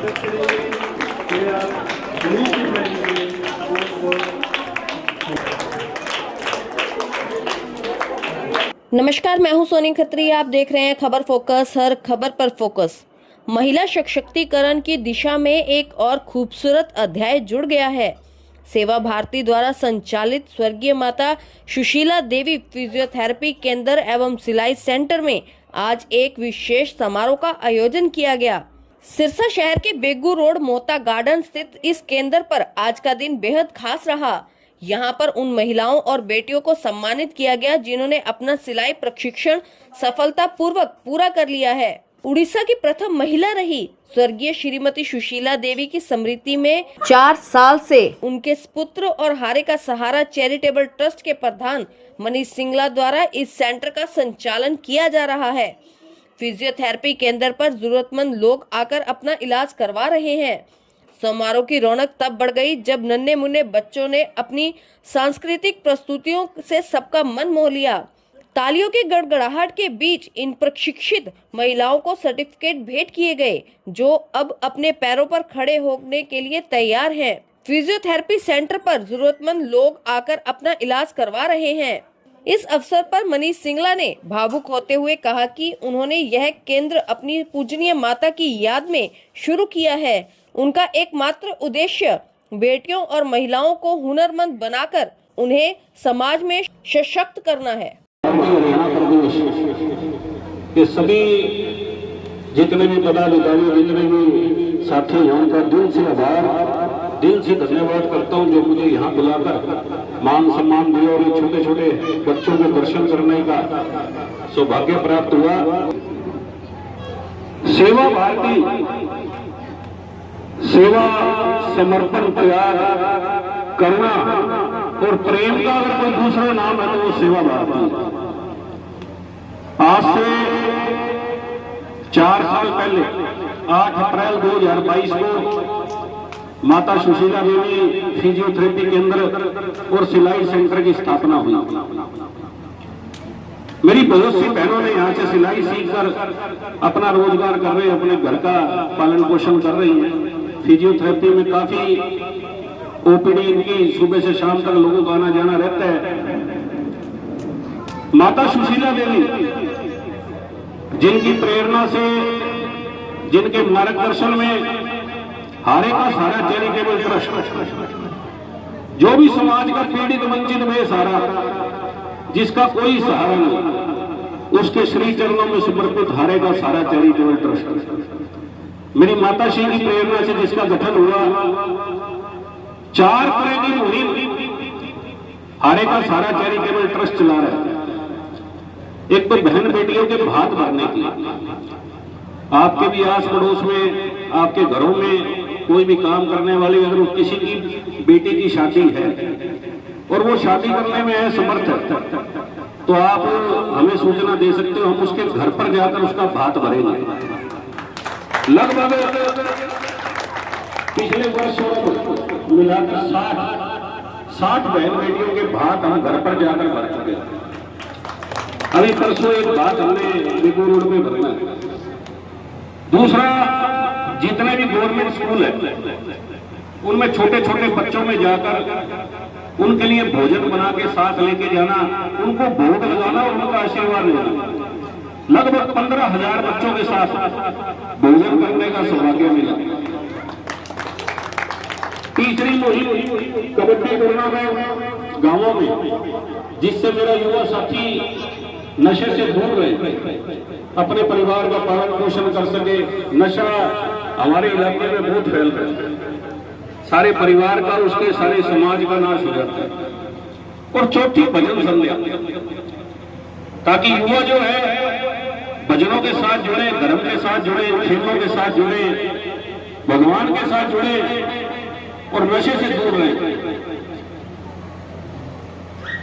स्वागत करेंगे। मेरा जरूर सुनाएंगे। नमस्कार, मैं हूं सोनी खत्री। आप देख रहे हैं खबर फोकस, हर खबर पर फोकस। महिला सशक्तिकरण की दिशा में एक और खूबसूरत अध्याय जुड़ गया है। सेवा भारती द्वारा संचालित स्वर्गीय माता सुशीला देवी फिजियोथेरेपी केंद्र एवं सिलाई सेंटर में आज एक विशेष समारोह का आयोजन किया गया। सिरसा शहर के बेगू रोड मोता गार्डन स्थित इस केंद्र पर आज का दिन बेहद खास रहा। यहाँ पर उन महिलाओं और बेटियों को सम्मानित किया गया जिन्होंने अपना सिलाई प्रशिक्षण सफलतापूर्वक पूरा कर लिया है। उड़ीसा की प्रथम महिला रही स्वर्गीय श्रीमती सुशीला देवी की स्मृति में 4 साल से उनके पुत्र और हारे का सहारा चैरिटेबल ट्रस्ट के प्रधान मनीष सिंगला द्वारा इस सेंटर का संचालन किया जा रहा है। फिजियोथेरेपी केंद्र पर जरूरतमंद लोग आकर अपना इलाज करवा रहे हैं। समारोह की रौनक तब बढ़ गई जब नन्हे मुन्ने बच्चों ने अपनी सांस्कृतिक प्रस्तुतियों से सबका मन मोह लिया। तालियों की गड़गड़ाहट के बीच इन प्रशिक्षित महिलाओं को सर्टिफिकेट भेंट किए गए, जो अब अपने पैरों पर खड़े होने के लिए तैयार हैं। फिजियोथेरेपी सेंटर पर जरूरतमंद लोग आकर अपना इलाज करवा रहे हैं। इस अवसर पर मनीष सिंगला ने भावुक होते हुए कहा कि उन्होंने यह केंद्र अपनी पूजनीय माता की याद में शुरू किया है। उनका एकमात्र उद्देश्य बेटियों और महिलाओं को हुनरमंद बनाकर उन्हें समाज में सशक्त करना है। हरियाणा प्रदेश के सभी जितने भी पदाधिकारी, जितने भी साथी हैं, उनका दिल से आभार, दिल से धन्यवाद करता हूं जो मुझे यहाँ बुलाकर मान सम्मान दिया और छोटे छोटे बच्चों के दर्शन करने का सौभाग्य प्राप्त हुआ। सेवा भारती सेवा, समर्पण, त्याग, करुणा और प्रेम का अगर कोई दूसरा नाम है तो वो सेवा भारती। आज से 4 साल पहले 8 अप्रैल 2022 को माता सुशीला देवी फिजियोथेरेपी केंद्र और सिलाई सेंटर की स्थापना हुई। मेरी बहुत सी बहनों ने यहाँ से सिलाई सीखकर अपना रोजगार कर रहे हैं, अपने घर का पालन पोषण कर रही हैं। फिजियोथेरेपी में काफी ओपीडी इनकी सुबह से शाम तक लोगों का आना जाना रहता है। माता सुशीला देवी जिनकी प्रेरणा से, जिनके मार्गदर्शन में हारे का सारा चैरिटेबल ट्रस्ट, जो भी समाज का पीड़ित वंचित बेसहारा, जिसका कोई सहारा नहीं, उसके श्री चरणों में समर्पित हारे का सारा चैरिटेबल ट्रस्ट, मेरी माता श्री की प्रेरणा से जिसका गठन हुआ, 4 तरह की मुहिम हारे का सारा चैरिटेबल ट्रस्ट चला रहा है। एक तो बहन बेटियों के भात भरने की, आपके भी आस पड़ोस में, आपके घरों में कोई भी काम करने वाली अगर किसी की बेटी की शादी है और वो शादी करने में असमर्थ है, तो आप हमें सूचना दे सकते हो, हम उसके घर पर जाकर उसका भात भरेंगे। लगभग पिछले वर्ष मिलाकर 60 बहन बेटियों के भात हम घर पर जाकर भर चुके हैं। अभी परसों एक भात हमने बेगू रोड में भरना है। दूसरा, जितने भी गवर्नमेंट स्कूल है उनमें छोटे छोटे बच्चों में जाकर उनके लिए भोजन बना के साथ लेके जाना, उनको भोग लगाना और उनका आशीर्वाद लेना। लगभग 15,000 बच्चों के साथ भोजन करने का सौभाग्य मिला। तीसरी मुहिम कबड्डी टूर्नामेंट गांवों में, जिससे मेरा युवा साथी नशे से दूर रहे, अपने परिवार का पालन पोषण कर सके। नशा हमारे इलाके में बहुत फैल रहा है, सारे परिवार का, उसके सारे समाज का नाश हो जाता है। और चौथी, भजन संध्या, ताकि युवा जो है भजनों के साथ जुड़े, धर्म के साथ जुड़े, खेलों के साथ जुड़े, भगवान के साथ जुड़े और नशे से दूर रहे।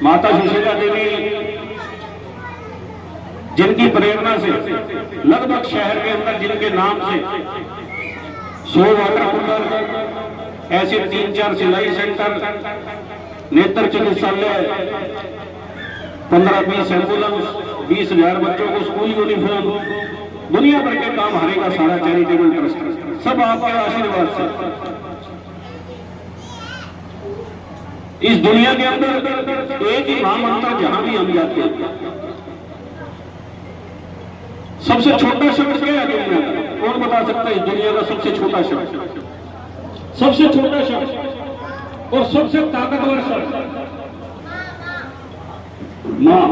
माता सुशीला देवी जिनकी प्रेरणा से लगभग शहर के अंदर जिनके नाम से 100 वाटर कूलर, ऐसे 3-4 सिलाई सेंटर, नेत्र चिकित्सालय, 15-20 एम्बुलेंस, 20,000 बच्चों को स्कूल यूनिफॉर्म, दुनिया भर के काम हरेगा सारा चैरिटेबल ट्रस्ट। सब आपके आशीर्वाद से। इस दुनिया के अंदर एक ही महामंत्र जहां भी हम जाते हैं, सबसे छोटा शब्द क्या है दुनिया का? कौन बता सकता है इस दुनिया का सबसे छोटा शब्द? सबसे छोटा शब्द और सबसे ताकतवर शब्द मां।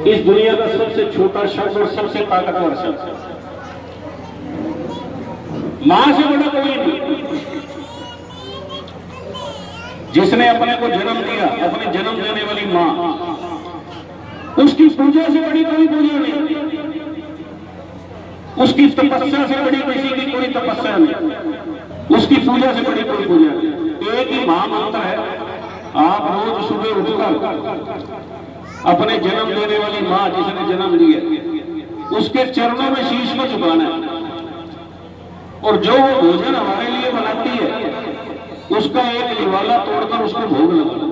इस दुनिया का सबसे छोटा शब्द और सबसे ताकतवर शब्द। मां से बड़ा कोई नहीं। जिसने अपने को जन्म दिया, अपने जन्म देने वाली मां, उसकी पूजा से बड़ी कोई पूजा नहीं, उसकी तपस्या से बड़ी किसी की कोई तपस्या नहीं, उसकी पूजा से बड़ी कोई पूजा नहीं। एक ही महामंत्र है। आप रोज सुबह उठकर अपने जन्म देने वाली मां, जिसने जन्म दिया, उसके चरणों में शीश को झुकाना है, और जो वो भोजन हमारे लिए बनाती है उसका एक निवाला तोड़कर उसको भोग लगाना।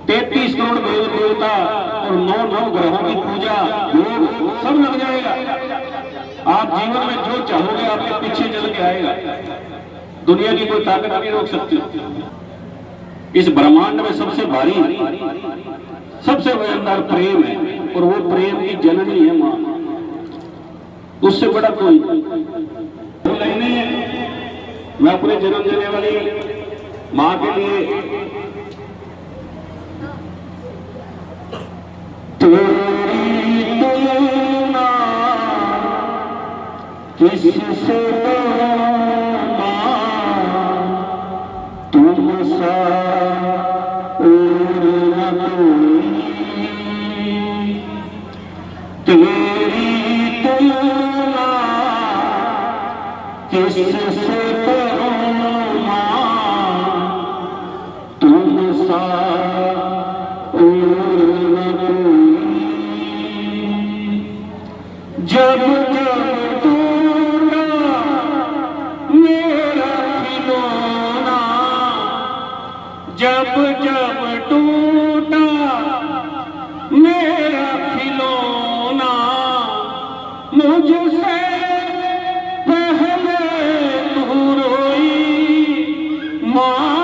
33 करोड़ देव देवता और 9 ग्रहों की पूजा भोग सब लग जाएगा। आप जीवन में जो चाहोगे आपके पीछे चल के आएगा। दुनिया की कोई ताकत नहीं रोक सकती। इस ब्रह्मांड में सबसे भारी, सबसे वजनदार प्रेम है, और वो प्रेम की जननी है मां। उससे बड़ा कोई नहीं। मैं अपने जन्म देने वाली मां के लिए किससे तुमसा और न कोई, तेरी तुलना किससे तुमसा और न कोई। जब जब टूटा मेरा खिलौना, जब जब टूटा मेरा खिलौना, मुझसे पहले तू रोई मां।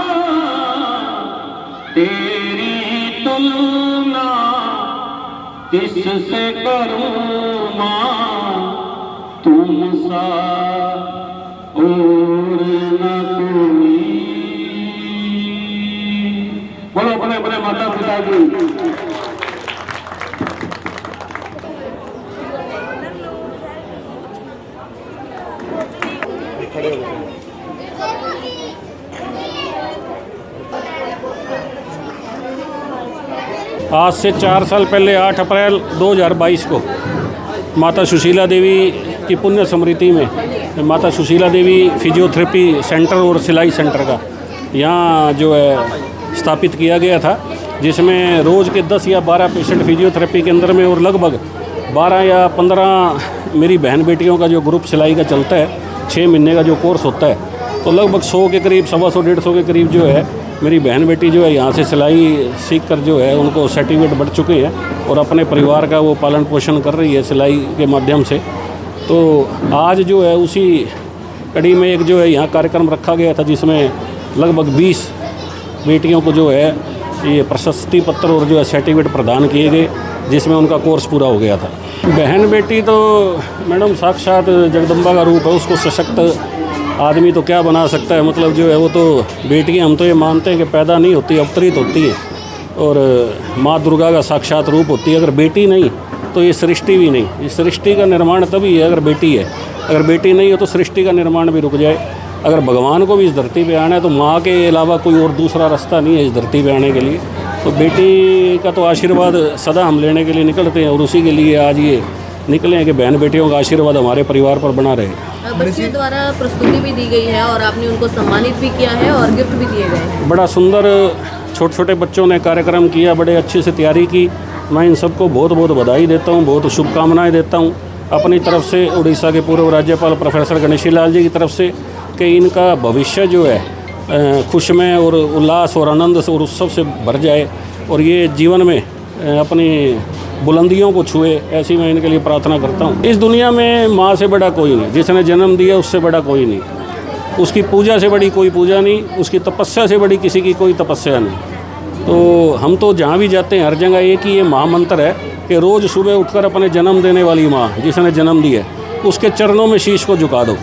तेरी तुलना किससे करूं मां, तुमसा और न कोई। बोलो बड़े बड़े माता पिता की। आज से 4 साल पहले 8 अप्रैल 2022 को माता सुशीला देवी की पुण्य स्मृति में माता सुशीला देवी फिजियोथेरेपी सेंटर और सिलाई सेंटर का यहाँ जो है स्थापित किया गया था, जिसमें रोज़ के 10 या 12 पेशेंट फिजियोथेरेपी के अंदर में, और लगभग 12 या 15 मेरी बहन बेटियों का जो ग्रुप सिलाई का चलता है, 6 महीने का जो कोर्स होता है, तो लगभग 100 के करीब, 125-150 के करीब जो है मेरी बहन बेटी जो है यहाँ से सिलाई सीख कर जो है उनको सर्टिफिकेट बढ़ चुके हैं, और अपने परिवार का वो पालन पोषण कर रही है सिलाई के माध्यम से। तो आज जो है उसी कड़ी में एक जो है यहाँ कार्यक्रम रखा गया था, जिसमें लगभग 20 बेटियों को जो है ये प्रशस्ति पत्र और जो है सर्टिफिकेट प्रदान किए गए, जिसमें उनका कोर्स पूरा हो गया था। बहन बेटी तो मैडम साक्षात जगदम्बा का रूप है, उसको सशक्त आदमी तो क्या बना सकता है। मतलब जो है वो तो बेटियां हम तो ये मानते हैं कि पैदा नहीं होती, अवतरित होती है, और माँ दुर्गा का साक्षात रूप होती है। अगर बेटी नहीं तो ये सृष्टि भी नहीं। इस सृष्टि का निर्माण तभी है अगर बेटी है। अगर बेटी नहीं हो तो सृष्टि का निर्माण भी रुक जाए। अगर भगवान को भी इस धरती पे आना है तो माँ के अलावा कोई और दूसरा रास्ता नहीं है इस धरती पे आने के लिए। तो बेटी का तो आशीर्वाद सदा हम लेने के लिए निकलते हैं, और उसी के लिए आज ये निकले हैं कि बहन बेटियों का आशीर्वाद हमारे परिवार पर बना रहे। बच्चे द्वारा प्रस्तुति भी दी गई है और आपने उनको सम्मानित भी किया है और गिफ्ट भी दिए गए। बड़ा सुंदर छोटे छोटे बच्चों ने कार्यक्रम किया, बड़े अच्छे से तैयारी की। मैं इन सबको बहुत बहुत बधाई देता हूँ, बहुत शुभकामनाएं देता हूँ अपनी तरफ से, उड़ीसा के पूर्व राज्यपाल प्रोफेसर गणेशी लाल जी की तरफ से, कि इनका भविष्य जो है खुशमय और उल्लास और आनंद और उत्सव से भर जाए, और ये जीवन में अपनी बुलंदियों को छुए, ऐसी मैं इनके लिए प्रार्थना करता हूँ। इस दुनिया में माँ से बड़ा कोई नहीं, जिसने जन्म दिया उससे बड़ा कोई नहीं, उसकी पूजा से बड़ी कोई पूजा नहीं, उसकी तपस्या से बड़ी किसी की कोई तपस्या नहीं। तो हम तो जहाँ भी जाते हैं हर जगह एक ही ये महामंत्र है कि रोज़ सुबह उठकर अपने जन्म देने वाली माँ जिसने जन्म दिया उसके चरणों में शीश को झुका दो,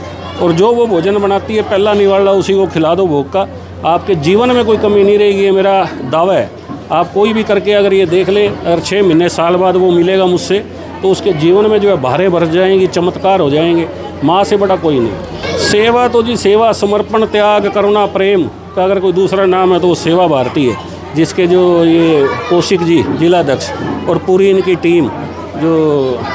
और जो वो भोजन बनाती है पहला निवाला उसी को खिला दो भोग का। आपके जीवन में कोई कमी नहीं रहेगी, ये मेरा दावा है। आप कोई भी करके अगर ये देख ले, अगर 6 महीने साल बाद वो मिलेगा मुझसे, तो उसके जीवन में जो है बहारें भर जाएंगी, चमत्कार हो जाएंगे। माँ से बड़ा कोई नहीं। सेवा तो जी सेवा, समर्पण, त्याग, करुणा, प्रेम का अगर कोई दूसरा नाम है तो वो सेवा भारती है, जिसके जो ये कौशिक जी जिलाध्यक्ष और पूरी इनकी टीम, जो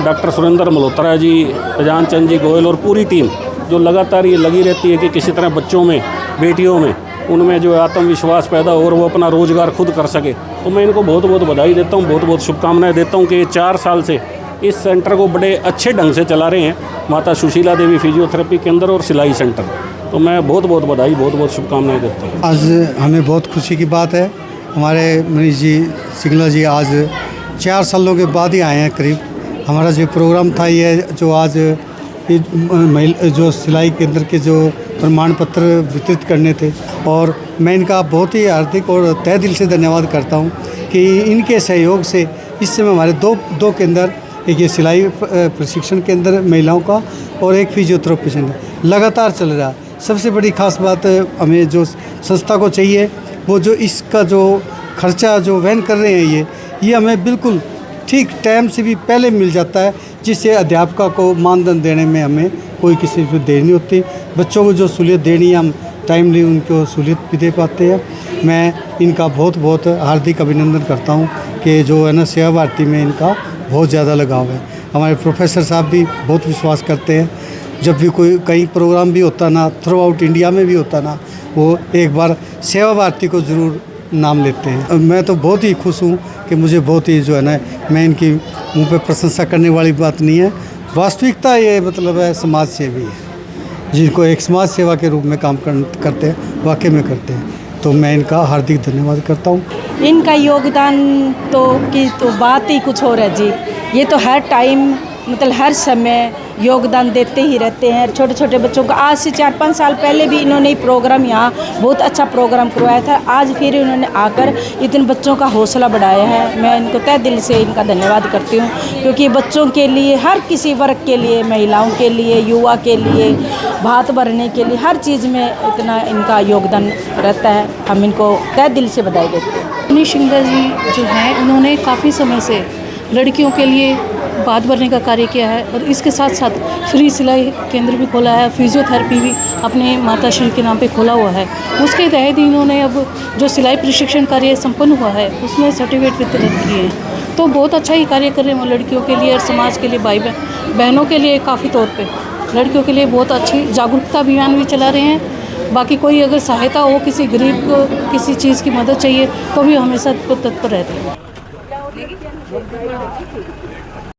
डॉक्टर सुरेंद्र मल्होत्रा जी, प्रजान चंद जी गोयल और पूरी टीम जो लगातार ये लगी रहती है कि किसी तरह बच्चों में, बेटियों में, उनमें जो है आत्मविश्वास पैदा हो और वो अपना रोज़गार खुद कर सके। तो मैं इनको बहुत बहुत बधाई देता हूँ, बहुत बहुत शुभकामनाएं देता हूँ कि ये 4 साल से इस सेंटर को बड़े अच्छे ढंग से चला रहे हैं, माता सुशीला देवी फिजियोथेरेपी केंद्र और सिलाई सेंटर। तो मैं बहुत बहुत बधाई, बहुत बहुत शुभकामनाएं देता हूँ। आज हमें बहुत खुशी की बात है, हमारे मनीष जी सिंगला जी आज 4 सालों के बाद ही आए हैं करीब। हमारा जो प्रोग्राम था ये जो आज जो सिलाई केंद्र के जो प्रमाण पत्र वितरित करने थे, और मैं इनका बहुत ही हार्दिक और तहे दिल से धन्यवाद करता हूं कि इनके सहयोग से इस समय हमारे दो केंद्र, एक ये सिलाई प्रशिक्षण केंद्र महिलाओं का और एक फिजियोथेरेपी सेंटर लगातार चल रहा है। सबसे बड़ी खास बात हमें जो संस्था को चाहिए वो जो इसका जो खर्चा जो वहन कर रहे हैं ये हमें बिल्कुल ठीक टाइम से भी पहले मिल जाता है, जिससे अध्यापकों को मानधन देने में हमें कोई किसी को देर नहीं होती। बच्चों को जो सहूलियत देनी है हम टाइमली उनको सहूलियत भी दे पाते हैं। मैं इनका बहुत बहुत हार्दिक अभिनंदन करता हूं कि जो है ना सेवा भारती में इनका बहुत ज़्यादा लगाव है। हमारे प्रोफेसर साहब भी बहुत विश्वास करते हैं, जब भी कोई कहीं प्रोग्राम भी होता ना, थ्रू आउट इंडिया में भी होता ना, वो एक बार सेवा भारती को ज़रूर नाम लेते हैं। मैं तो बहुत ही खुश हूँ कि मुझे बहुत ही जो है ना, मैं इनकी मुंह पे प्रशंसा करने वाली बात नहीं है, वास्तविकता ये मतलब है समाज सेवी है, जिनको एक समाज सेवा के रूप में काम करते हैं, वाकई में करते हैं। तो मैं इनका हार्दिक धन्यवाद करता हूँ। इनका योगदान की बात ही कुछ और है जी। ये तो हर टाइम मतलब हर समय योगदान देते ही रहते हैं छोटे छोटे बच्चों का। आज से 4-5 साल पहले भी इन्होंने प्रोग्राम यहाँ बहुत अच्छा प्रोग्राम करवाया था। आज फिर इन्होंने आकर इतने बच्चों का हौसला बढ़ाया है। मैं इनको तहे दिल से इनका धन्यवाद करती हूँ, क्योंकि बच्चों के लिए, हर किसी वर्ग के लिए, महिलाओं के लिए, युवा के लिए, भात भरने के लिए, हर चीज़ में इतना इनका योगदान रहता है। हम इनको तहे दिल से बधाई देते हैं। मनीष सिंगला जी जो हैं उन्होंने काफ़ी समय से लड़कियों के लिए बात भरने का कार्य किया है, और इसके साथ साथ फ्री सिलाई केंद्र भी खोला है, फिजियोथेरेपी भी अपने माता श्री के नाम पे खोला हुआ है। उसके तहत इन्होंने अब जो सिलाई प्रशिक्षण कार्य संपन्न हुआ है उसमें सर्टिफिकेट वितरित किए हैं। तो बहुत अच्छा ही कार्य कर रहे हैं वो लड़कियों के लिए और समाज के लिए, भाई बहनों के लिए काफ़ी तौर पर लड़कियों के लिए बहुत अच्छी जागरूकता अभियान भी चला रहे हैं। बाकी कोई अगर सहायता हो, किसी गरीब को किसी चीज़ की मदद चाहिए तो भी हमेशा तत्पर रहते हैं।